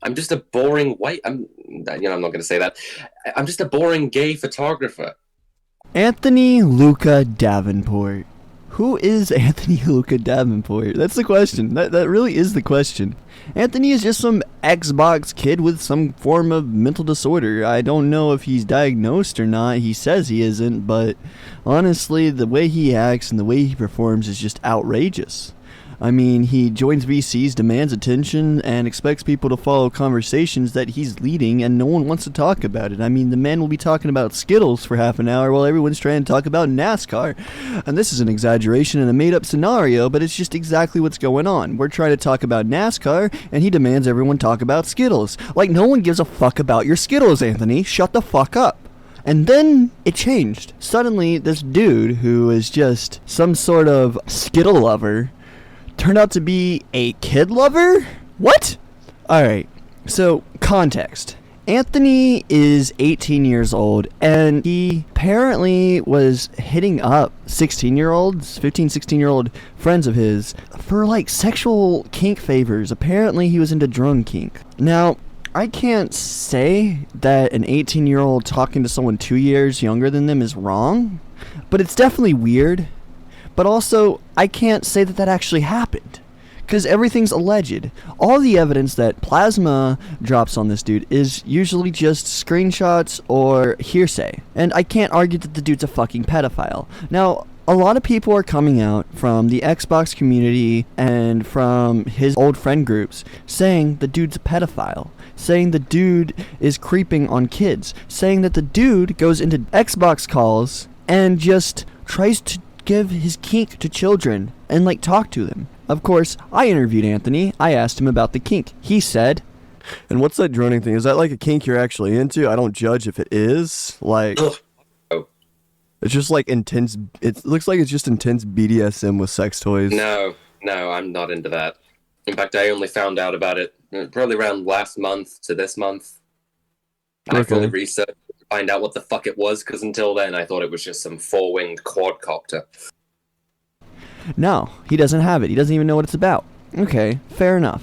I'm just a boring white. I'm not going to say that. I'm just a boring gay photographer. Anthony Luka Davenport. Who is Anthony Luka Davenport? That's the question. That really is the question. Anthony is just some Xbox kid with some form of mental disorder. I don't know if he's diagnosed or not. He says he isn't, but honestly, the way he acts and the way he performs is just outrageous. I mean, he joins VCs, demands attention, and expects people to follow conversations that he's leading, and no one wants to talk about it. I mean, the man will be talking about Skittles for half an hour while everyone's trying to talk about NASCAR. And this is an exaggeration and a made-up scenario, but it's just exactly what's going on. We're trying to talk about NASCAR, and he demands everyone talk about Skittles. Like, no one gives a fuck about your Skittles, Anthony. Shut the fuck up. And then it changed. Suddenly, this dude, who is just some sort of Skittle lover, turned out to be a kid lover? What? Alright, so context. Anthony is 18 years old, and he apparently was hitting up 16-year-olds, 15, 16-year-old friends of his for, like, sexual kink favors. Apparently, he was into drone kink. Now, I can't say that an 18-year-old talking to someone 2 years younger than them is wrong, but it's definitely weird. But also, I can't say that that actually happened, because everything's alleged. All the evidence that Plasma drops on this dude is usually just screenshots or hearsay. And I can't argue that the dude's a fucking pedophile. Now, a lot of people are coming out from the Xbox community and from his old friend groups saying the dude's a pedophile, saying the dude is creeping on kids, saying that the dude goes into Xbox calls and just tries to give his kink to children and, like, talk to them. Of course, I interviewed Anthony. I asked him about the kink. He said, "And what's that droning thing? Is that like a kink you're actually into? I don't judge if it is. Like, Oh, it's just like intense. It looks like it's just intense BDSM with sex toys." no, I'm not into that. In fact, I only found out about it probably around last month to this month. I fully researched to find out what the fuck it was, because until then I thought it was just some four-winged quadcopter. no, he doesn't have it. He doesn't even know what it's about. Okay, fair enough.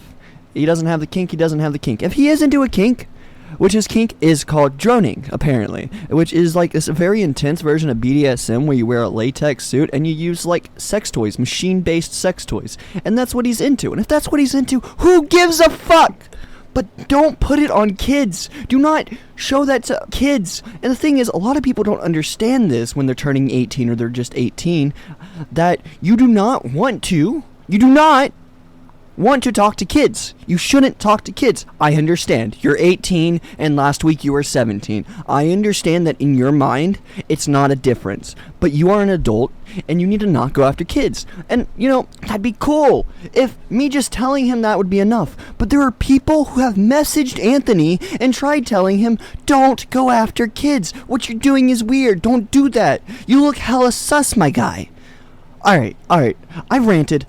He doesn't have the kink, he doesn't have the kink. If he is into a kink, which his kink is called droning, apparently, which is like this very intense version of BDSM where you wear a latex suit and you use, like, sex toys, machine-based sex toys. And that's what he's into. And if that's what he's into, who gives a fuck? But don't put it on kids. Do not show that to kids. And the thing is, a lot of people don't understand this when they're turning 18 or they're just 18, that you do not want to talk to kids. You shouldn't talk to kids. I understand. You're 18 and last week you were 17. I understand that in your mind, it's not a difference. But you are an adult and you need to not go after kids. And, you know, that'd be cool if me just telling him that would be enough. But there are people who have messaged Anthony and tried telling him, don't go after kids. What you're doing is weird. Don't do that. You look hella sus, my guy. Alright. I've ranted.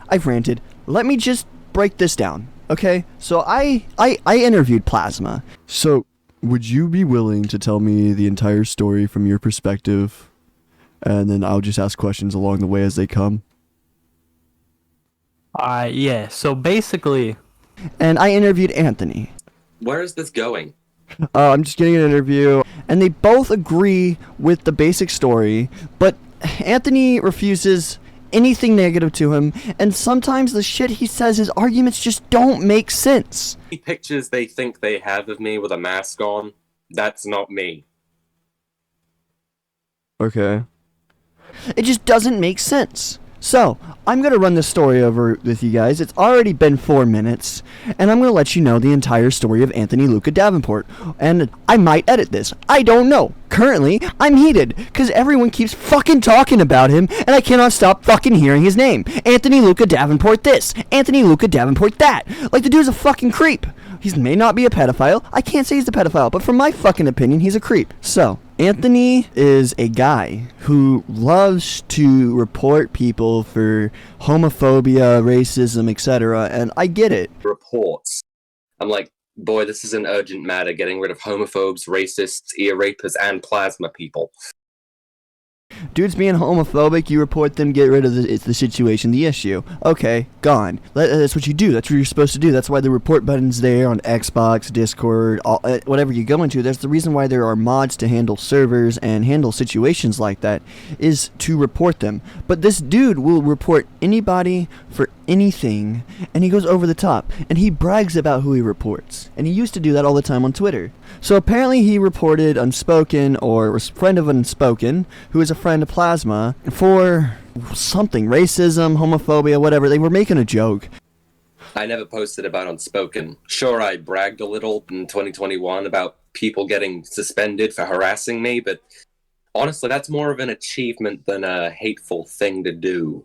Let me just break this down, okay? So I interviewed Plasma. So, would you be willing to tell me the entire story from your perspective, and then I'll just ask questions along the way as they come? Yeah, so basically... And I interviewed Anthony. Where is this going? I'm just getting an interview, and they both agree with the basic story, but Anthony refuses anything negative to him, and sometimes the shit he says, his arguments just don't make sense. Pictures they think they have of me with a mask on, that's not me. Okay. It just doesn't make sense. So, I'm going to run this story over with you guys. It's already been 4 minutes, and I'm going to let you know the entire story of Anthony Luka Davenport. And I might edit this. I don't know. Currently, I'm heated, because everyone keeps fucking talking about him, and I cannot stop fucking hearing his name. Anthony Luka Davenport this. Anthony Luka Davenport that. Like, the dude's a fucking creep. He may not be a pedophile. I can't say he's a pedophile, but from my fucking opinion, he's a creep. So, Anthony is a guy who loves to report people for homophobia, racism, etc., and I get it. Reports. I'm like, boy, this is an urgent matter, getting rid of homophobes, racists, ear rapers, and plasma people. Dudes being homophobic, you report them, get rid of the situation, the issue. Okay, gone. That's what you do. That's what you're supposed to do. That's why the report button's there on Xbox, Discord, whatever you go into. That's the reason why there are mods to handle servers and handle situations like that, is to report them. But this dude will report anybody for anything, and he goes over the top, and he brags about who he reports. And he used to do that all the time on Twitter. So apparently he reported Unspoken, or was a friend of Unspoken, who is a friend of Plasma, for something, racism, homophobia, whatever. They were making a joke. I never posted about Unspoken. Sure, I bragged a little in 2021 about people getting suspended for harassing me, but honestly, that's more of an achievement than a hateful thing to do.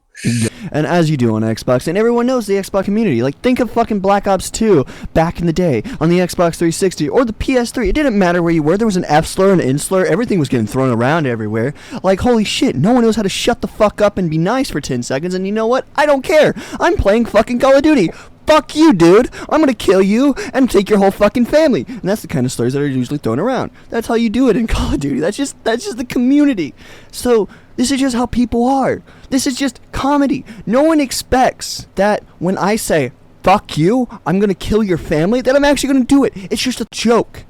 And as you do on Xbox, and everyone knows the Xbox community. Like, think of fucking Black Ops 2 back in the day on the Xbox 360 or the PS3. It didn't matter where you were. There was an F slur, an N slur. Everything was getting thrown around everywhere. Like, holy shit, no one knows how to shut the fuck up and be nice for 10 seconds. And you know what? I don't care. I'm playing fucking Call of Duty. Fuck you, dude. I'm gonna kill you and take your whole fucking family. And that's the kind of slurs that are usually thrown around. That's how you do it in Call of Duty. That's just the community. So this is just how people are. This is just comedy. No one expects that when I say, fuck you, I'm gonna kill your family, that I'm actually gonna do it. It's just a joke.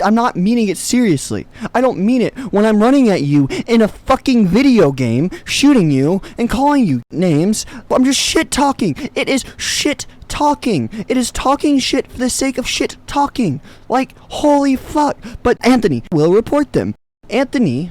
I'm not meaning it seriously. I don't mean it when I'm running at you in a fucking video game, shooting you and calling you names. I'm just shit talking. It is shit talking. It is talking shit for the sake of shit talking. Like, holy fuck. But Anthony will report them. Anthony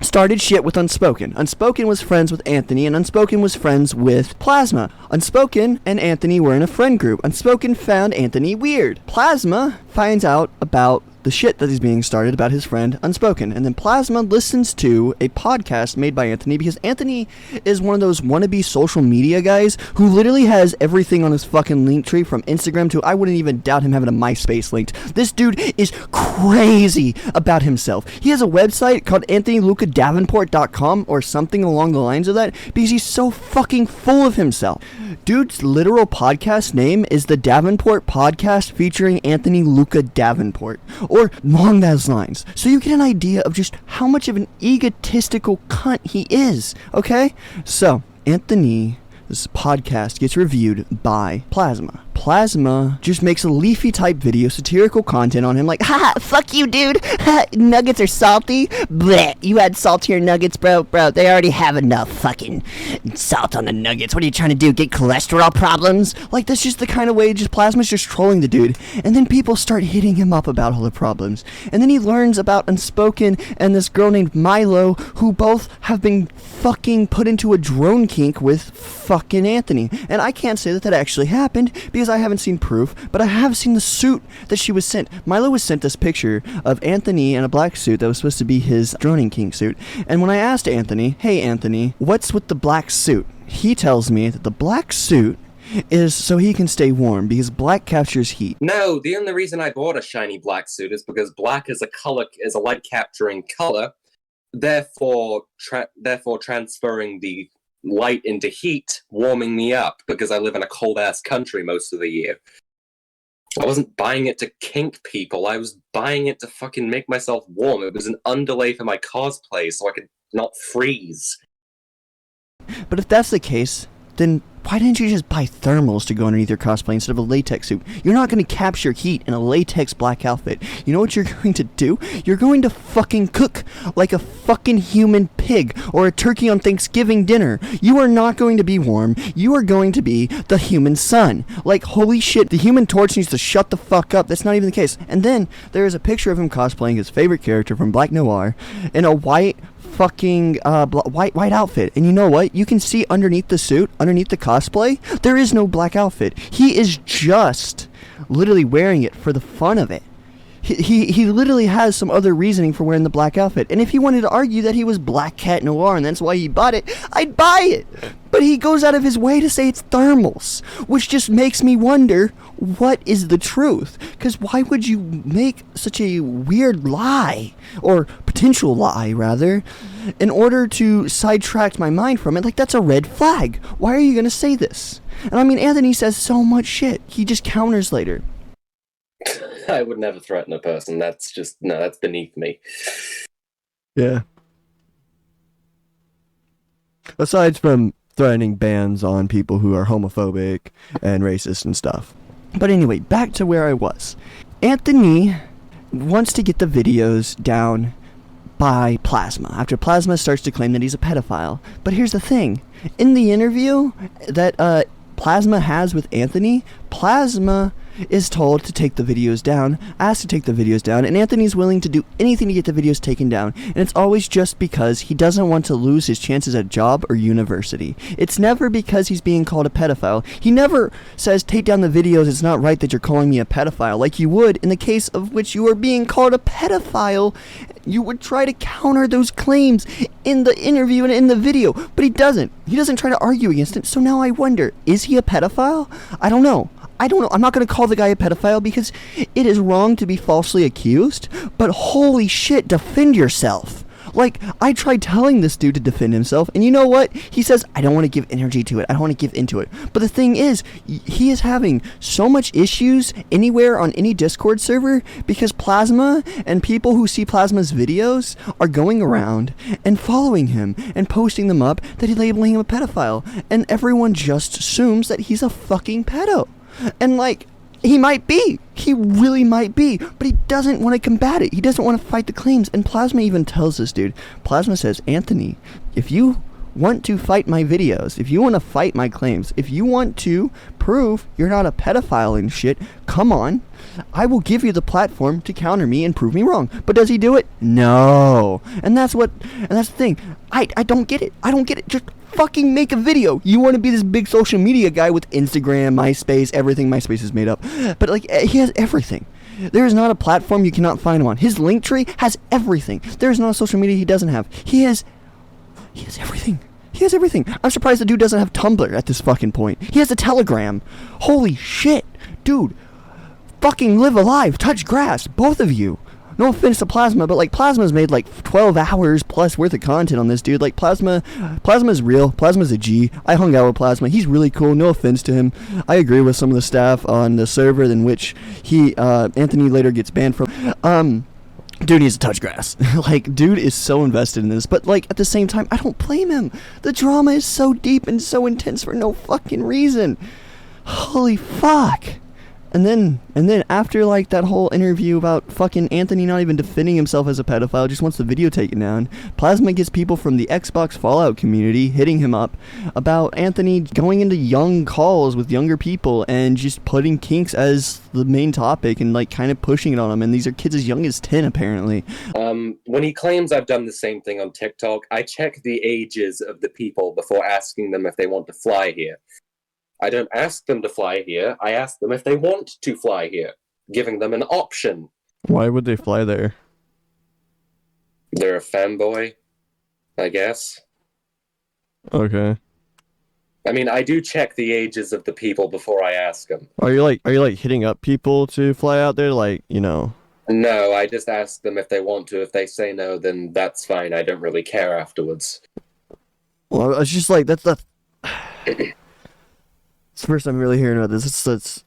started shit with Unspoken. Unspoken was friends with Anthony, and Unspoken was friends with Plasma. Unspoken and Anthony were in a friend group. Unspoken found Anthony weird. Plasma finds out about the shit that is being started about his friend Unspoken, and then Plasma listens to a podcast made by Anthony, because Anthony is one of those wannabe social media guys who literally has everything on his fucking link tree, from Instagram to, I wouldn't even doubt him having a MySpace linked. This dude is crazy about himself. He has a website called AnthonyLukaDavenport.com or something along the lines of that, because he's so fucking full of himself. Dude's literal podcast name is the Davenport Podcast featuring Anthony Luka Davenport, or along those lines. So you get an idea of just how much of an egotistical cunt he is, okay? So, Anthony's podcast gets reviewed by Plasma. Plasma just makes a leafy type video, satirical content on him, like, haha, fuck you, dude. Nuggets are salty. Bleh, you add salt to your nuggets, bro. They already have enough fucking salt on the nuggets. What are you trying to do, get cholesterol problems? Like, that's just the kind of way Plasma's just trolling the dude. And then people start hitting him up about all the problems. And then he learns about Unspoken and this girl named Milo, who both have been fucking put into a drone kink with fucking Anthony. And I can't say that actually happened, because I haven't seen proof, but I have seen the suit that she was sent. Milo was sent this picture of Anthony in a black suit that was supposed to be his droning king suit. And when I asked Anthony, hey Anthony, what's with the black suit? He tells me that the black suit is so he can stay warm, because black captures heat. No, the only reason I bought a shiny black suit is because black is a light capturing color, therefore transferring the light into heat, warming me up, because I live in a cold ass country most of the year. I wasn't buying it to kink people, I was buying it to fucking make myself warm. It was an underlay for my cosplay so I could not freeze. But if that's the case, then why didn't you just buy thermals to go underneath your cosplay instead of a latex suit? You're not going to capture heat in a latex black outfit. You know what you're going to do? You're going to fucking cook like a fucking human pig or a turkey on Thanksgiving dinner. You are not going to be warm. You are going to be the human sun. Like, holy shit, the Human Torch needs to shut the fuck up. That's not even the case. And then there is a picture of him cosplaying his favorite character from Black Noir in a white fucking white outfit, and you know what? You can see underneath the suit, underneath the cosplay, there is no black outfit. He is just literally wearing it for the fun of it. He literally has some other reasoning for wearing the black outfit. And if he wanted to argue that he was Black Cat Noir and that's why he bought it, I'd buy it. But he goes out of his way to say it's thermals, which just makes me wonder, what is the truth? Because why would you make such a weird lie, or potential lie rather, in order to sidetrack my mind from it? Like, that's a red flag. Why are you going to say this? And I mean, Anthony says so much shit. He just counters later. I would never threaten a person. That's beneath me. Yeah. Aside from threatening bans on people who are homophobic and racist and stuff. But anyway, back to where I was. Anthony wants to get the videos down by Plasma, after Plasma starts to claim that he's a pedophile. But here's the thing. In the interview that Plasma has with Anthony, Plasma is told to take the videos down, asked to take the videos down, and Anthony's willing to do anything to get the videos taken down. And it's always just because he doesn't want to lose his chances at job or university. It's never because he's being called a pedophile. He never says, take down the videos, it's not right that you're calling me a pedophile, like you would in the case of which you are being called a pedophile. You would try to counter those claims in the interview and in the video, but he doesn't. He doesn't try to argue against it. So now I wonder, is he a pedophile? I don't know. I'm not going to call the guy a pedophile because it is wrong to be falsely accused, but holy shit, defend yourself. Like, I tried telling this dude to defend himself, and you know what? He says, I don't want to give energy to it. I don't want to give into it. But the thing is, he is having so much issues anywhere on any Discord server because Plasma and people who see Plasma's videos are going around and following him and posting them up that he's labeling him a pedophile. And everyone just assumes that he's a fucking pedo. And like, he might be. He really might be. But he doesn't want to combat it. He doesn't want to fight the claims. And Plasma even tells this dude. Plasma says, Anthony, if you want to fight my videos, if you want to fight my claims, if you want to prove you're not a pedophile and shit, come on. I will give you the platform to counter me and prove me wrong. But does he do it? No. And that's the thing. I don't get it. I don't get it. Just fucking make a video. You want to be this big social media guy with Instagram, MySpace, everything. MySpace is made up. But like, he has everything. There is not a platform you cannot find him on. His Linktree has everything. There is not a social media he doesn't have. He has everything. He has everything. I'm surprised the dude doesn't have Tumblr at this fucking point. He has a Telegram. Holy shit. Dude, fucking live alive. Touch grass. Both of you. No offense to Plasma, but like, Plasma's made like 12 hours plus worth of content on this dude. Like, Plasma's real. Plasma's a G. I hung out with Plasma. He's really cool. No offense to him. I agree with some of the staff on the server in which Anthony later gets banned from. Dude needs to touch grass. Like, dude is so invested in this, but like, at the same time, I don't blame him. The drama is so deep and so intense for no fucking reason. Holy fuck. And then after like that whole interview about fucking Anthony not even defending himself as a pedophile, just wants the video taken down, Plasma gets people from the Xbox Fallout community hitting him up about Anthony going into young calls with younger people and just putting kinks as the main topic and like kind of pushing it on him. And these are kids as young as 10 apparently. When he claims I've done the same thing on TikTok, I check the ages of the people before asking them if they want to fly here. I don't ask them to fly here, I ask them if they want to fly here, giving them an option. Why would they fly there? They're a fanboy, I guess. Okay. I mean, I do check the ages of the people before I ask them. Are you like hitting up people to fly out there, like, you know? No, I just ask them if they want to. If they say no, then that's fine. I don't really care afterwards. Well, it's just like, that's it's the first time I'm really hearing about this.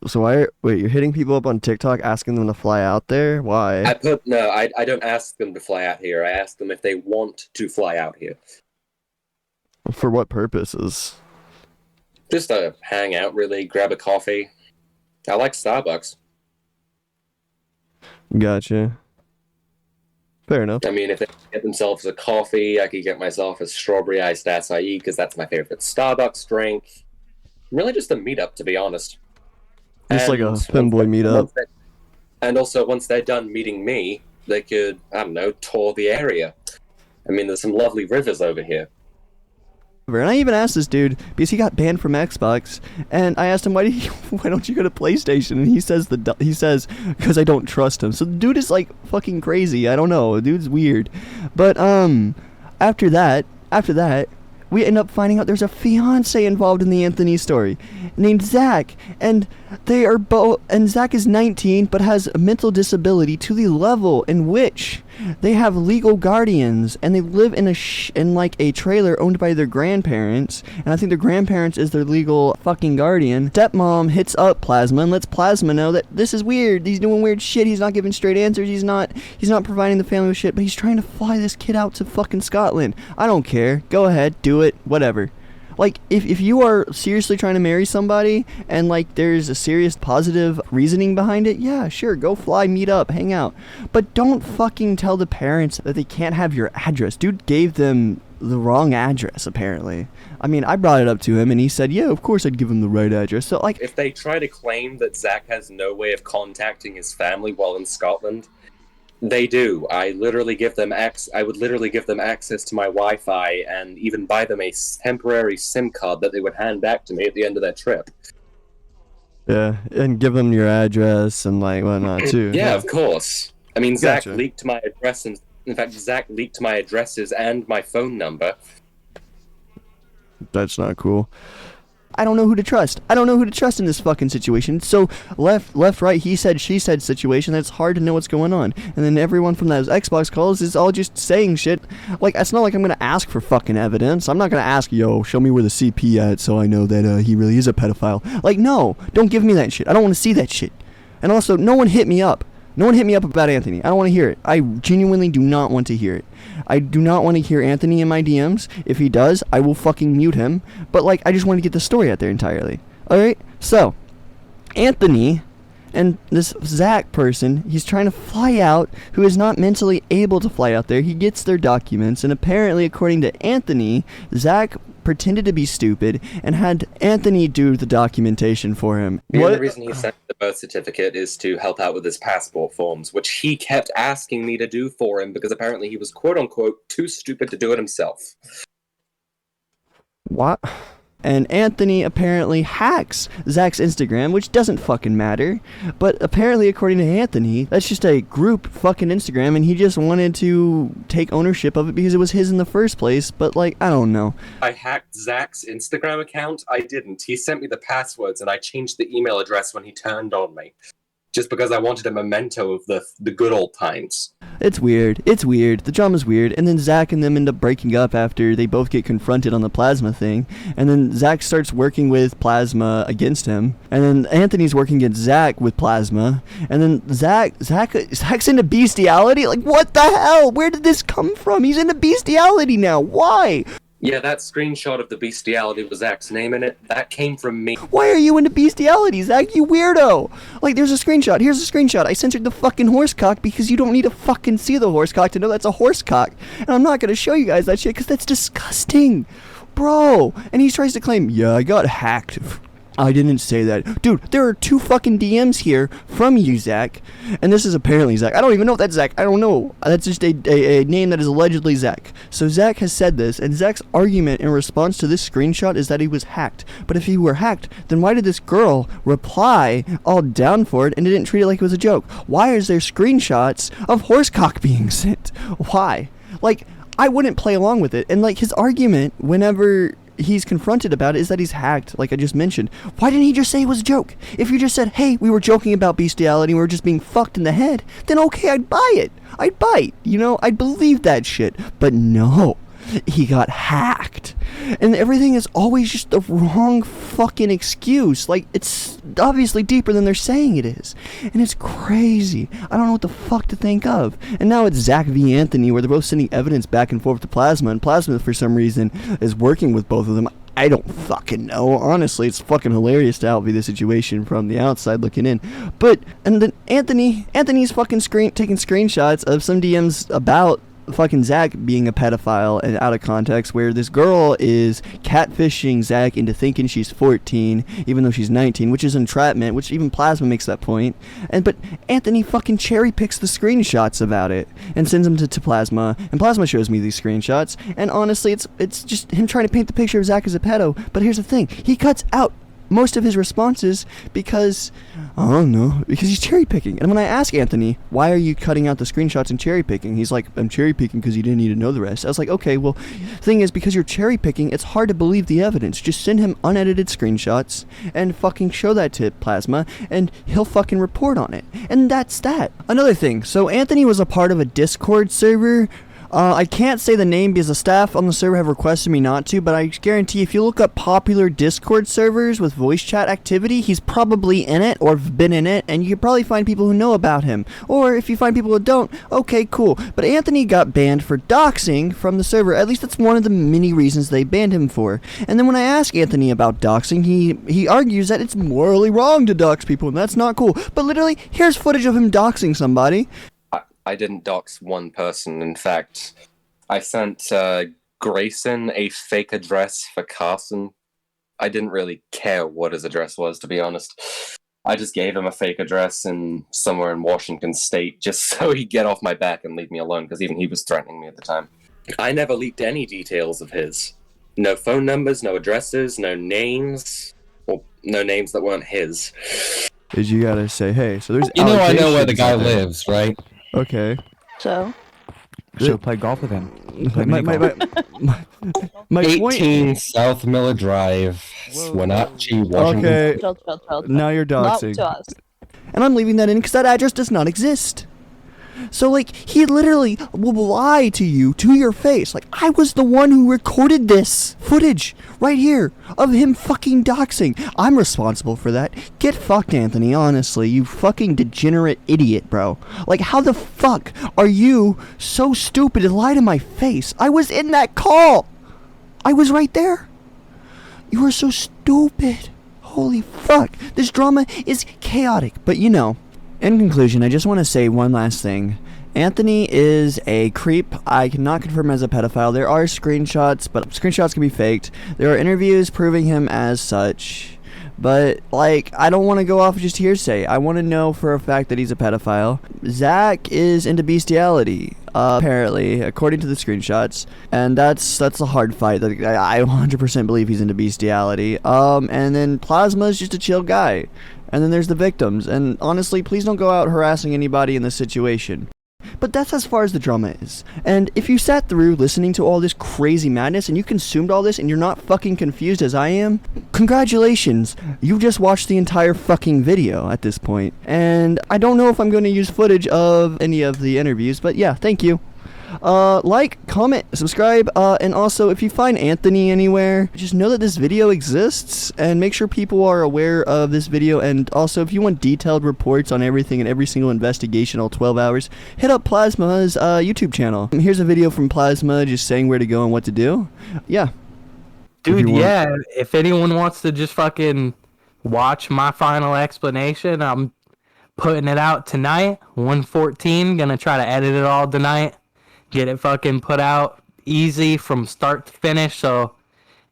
So wait, you're hitting people up on TikTok asking them to fly out there? Why? I don't ask them to fly out here. I ask them if they want to fly out here. For what purposes? Just to hang out, really, grab a coffee. I like Starbucks. Gotcha. Fair enough. I mean, if they get themselves a coffee, I could get myself a strawberry iced acai because that's my favorite Starbucks drink. Really just a meetup, to be honest. Just like a femboy meetup. And also, once they're done meeting me, they could, I don't know, tour the area. I mean, there's some lovely rivers over here. And I even asked this dude, because he got banned from Xbox, and I asked him, why don't you go to PlayStation? And he says, because I don't trust him. So the dude is like fucking crazy. I don't know. The dude's weird. But after that, we end up finding out there's a fiance involved in the Anthony story named Zach, and they are both, and Zach is 19 but has a mental disability to the level in which they have legal guardians, and they live in a trailer owned by their grandparents, and I think their grandparents is their legal fucking guardian. Stepmom hits up Plasma and lets Plasma know that this is weird. He's doing weird shit. He's not giving straight answers. He's not providing the family with shit, but he's trying to fly this kid out to fucking Scotland. I don't care. Go ahead, do do it, whatever. Like, if you are seriously trying to marry somebody and, like, there's a serious positive reasoning behind it, yeah, sure, go fly, meet up, hang out. But don't fucking tell the parents that they can't have your address. Dude gave them the wrong address, apparently. I mean, I brought it up to him, and he said, yeah, of course I'd give him the right address. So, like... If they try to claim that Zach has no way of contacting his family while in Scotland... They do. I would literally give them access to my Wi-Fi and even buy them a temporary SIM card that they would hand back to me at the end of their trip. Yeah, and give them your address and like whatnot too. Yeah, of course. I mean, Zach Gotcha. leaked my address, and in fact, Zach leaked my addresses and my phone number. That's not cool. I don't know who to trust. I don't know who to trust in this fucking situation. So left, right, he said, she said situation. It's hard to know what's going on. And then everyone from those Xbox calls is all just saying shit. Like, it's not like I'm gonna ask for fucking evidence. I'm not gonna ask, yo, show me where the CP at so I know that he really is a pedophile. Like, no, don't give me that shit. I don't want to see that shit. And also, no one hit me up. No one hit me up about Anthony. I don't want to hear it. I genuinely do not want to hear it. I do not want to hear Anthony in my DMs. If he does, I will fucking mute him. But, like, I just want to get the story out there entirely. Alright? So, Anthony and this Zach person, he's trying to fly out, who is not mentally able to fly out there. He gets their documents, and apparently, according to Anthony, Zach pretended to be stupid and had Anthony do the documentation for him. The only reason he sent the birth certificate is to help out with his passport forms, which he kept asking me to do for him because apparently he was quote-unquote too stupid to do it himself. What? And Anthony apparently hacks Zach's Instagram, which doesn't fucking matter. But apparently, according to Anthony, that's just a group fucking Instagram, and he just wanted to take ownership of it because it was his in the first place. But, like, I don't know. I hacked Zach's Instagram account? I didn't. He sent me the passwords, and I changed the email address when he turned on me. Just because I wanted a memento of the good old times. It's weird. It's weird. The drama's weird. And then Zach and them end up breaking up after they both get confronted on the Plasma thing. And then Zach starts working with Plasma against him. And then Anthony's working against Zach with Plasma. And then Zach's into Bestiality? Like, what the hell? Where did this come from? He's into Bestiality now. Why? Yeah, that screenshot of the Bestiality with Zach's name in it, that came from me. Why are you into Bestiality, Zach, you weirdo? Like, there's a screenshot. Here's a screenshot. I censored the fucking horsecock because you don't need to fucking see the horsecock to know that's a horsecock. And I'm not gonna show you guys that shit because that's disgusting. Bro. And he tries to claim, yeah, I got hacked. I didn't say that. Dude, there are 2 fucking DMs here from you, Zach. And this is apparently Zach. I don't even know if that's Zach. I don't know. That's just a name that is allegedly Zach. So Zach has said this, and Zach's argument in response to this screenshot is that he was hacked. But if he were hacked, then why did this girl reply all down for it and didn't treat it like it was a joke? Why is there screenshots of horsecock being sent? Why? Like, I wouldn't play along with it. And, like, his argument whenever he's confronted about it is that he's hacked, like I just mentioned. Why didn't he just say it was a joke? If you just said, hey, we were joking about Bestiality, we were just being fucked in the head, then okay, I'd buy it. I'd buy it, you know? I'd believe that shit. But no, he got hacked. And everything is always just the wrong fucking excuse. Like, it's obviously deeper than they're saying it is. And it's crazy. I don't know what the fuck to think of. And now it's Zach v. Anthony, where they're both sending evidence back and forth to Plasma, and Plasma, for some reason, is working with both of them. I don't fucking know. Honestly, it's fucking hilarious to outview the situation from the outside looking in. But, and then Anthony's fucking taking screenshots of some DMs about fucking Zach being a pedophile and out of context, where this girl is catfishing Zach into thinking she's 14 even though she's 19, which is entrapment, which even Plasma makes that point. But Anthony fucking cherry picks the screenshots about it and sends them to Plasma, and Plasma shows me these screenshots, and honestly it's just him trying to paint the picture of Zach as a pedo. But here's the thing, he cuts out most of his responses because, I don't know, because he's cherry picking. And when I ask Anthony, why are you cutting out the screenshots and cherry picking? He's like, I'm cherry picking because you didn't need to know the rest. I was like, okay, well, the thing is, because you're cherry picking, it's hard to believe the evidence. Just send him unedited screenshots and fucking show that to Plasma, and he'll fucking report on it. And that's that. Another thing, so Anthony was a part of a Discord server I can't say the name because the staff on the server have requested me not to, but I guarantee if you look up popular Discord servers with voice chat activity, he's probably in it or been in it, and you can probably find people who know about him. Or if you find people who don't, okay, cool. But Anthony got banned for doxing from the server. At least that's one of the many reasons they banned him for. And then when I ask Anthony about doxing, he argues that it's morally wrong to dox people, and that's not cool. But literally, here's footage of him doxing somebody. I didn't dox one person. In fact, I sent Grayson a fake address for Carson. I didn't really care what his address was, to be honest. I just gave him a fake address somewhere in Washington State just so he'd get off my back and leave me alone, because even he was threatening me at the time. I never leaked any details of his. No phone numbers, no addresses, no names, or no names that weren't his. Is you gotta say, hey, so there's. I know where the allegations guy out there. lives, right? Okay. So? So play golf with him. Play My point. 18 South Miller Drive, Wenatchee, Washington. Okay. Chill. Now you're Not doxing. to us. And I'm leaving that in because that address does not exist. So, like, he literally will lie to you, to your face. Like, I was the one who recorded this footage right here of him fucking doxing. I'm responsible for that. Get fucked, Anthony, honestly. You fucking degenerate idiot, bro. Like, how the fuck are you so stupid to lie to my face? I was in that call. I was right there. You are so stupid. Holy fuck. This drama is chaotic, but you know. In conclusion, I just want to say one last thing. Anthony is a creep. I cannot confirm as a pedophile. There are screenshots, but screenshots can be faked. There are interviews proving him as such. But, like, I don't want to go off just hearsay. I want to know for a fact that he's a pedophile. Zach is into bestiality, apparently, according to the screenshots. And that's a hard fight. I 100% believe he's into bestiality. And then Plasma's just a chill guy. And then there's the victims. And honestly, please don't go out harassing anybody in this situation. But that's as far as the drama is. And if you sat through listening to all this crazy madness and you consumed all this and you're not fucking confused as I am, congratulations. You just watched the entire fucking video at this point. And I don't know if I'm going to use footage of any of the interviews, but yeah, thank you. Like, comment, subscribe, and also if you find Anthony anywhere, just know that this video exists and make sure people are aware of this video. And also, if you want detailed reports on everything and every single investigation all 12 hours, hit up Plasma's YouTube channel. Here's a video from Plasma just saying where to go and what to do. Yeah. Dude, yeah, if anyone wants to just fucking watch my final explanation, I'm putting it out tonight, 1:14, gonna try to edit it all tonight. Get it fucking put out easy from start to finish, so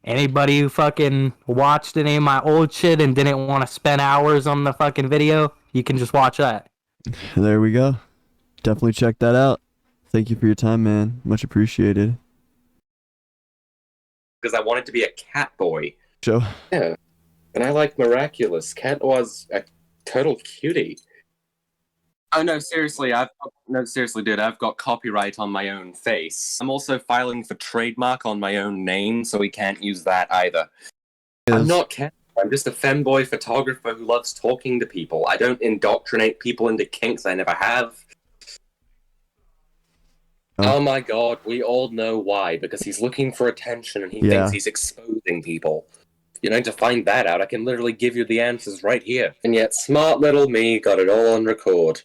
anybody who fucking watched any of my old shit and didn't want to spend hours on the fucking video, you can just watch that. There we go. Definitely check that out. Thank you for your time, man. Much appreciated. Because I wanted to be a cat boy. Joe. Yeah. And I like Miraculous. Cat was a total cutie. Oh, no, seriously, dude, I've got copyright on my own face. I'm also filing for trademark on my own name, so we can't use that either. Yes. I'm not cat. I'm just a femboy photographer who loves talking to people. I don't indoctrinate people into kinks. I never have. Oh my god, we all know why. Because he's looking for attention and he thinks he's exposing people. You know, to find that out, I can literally give you the answers right here. And yet, smart little me got it all on record.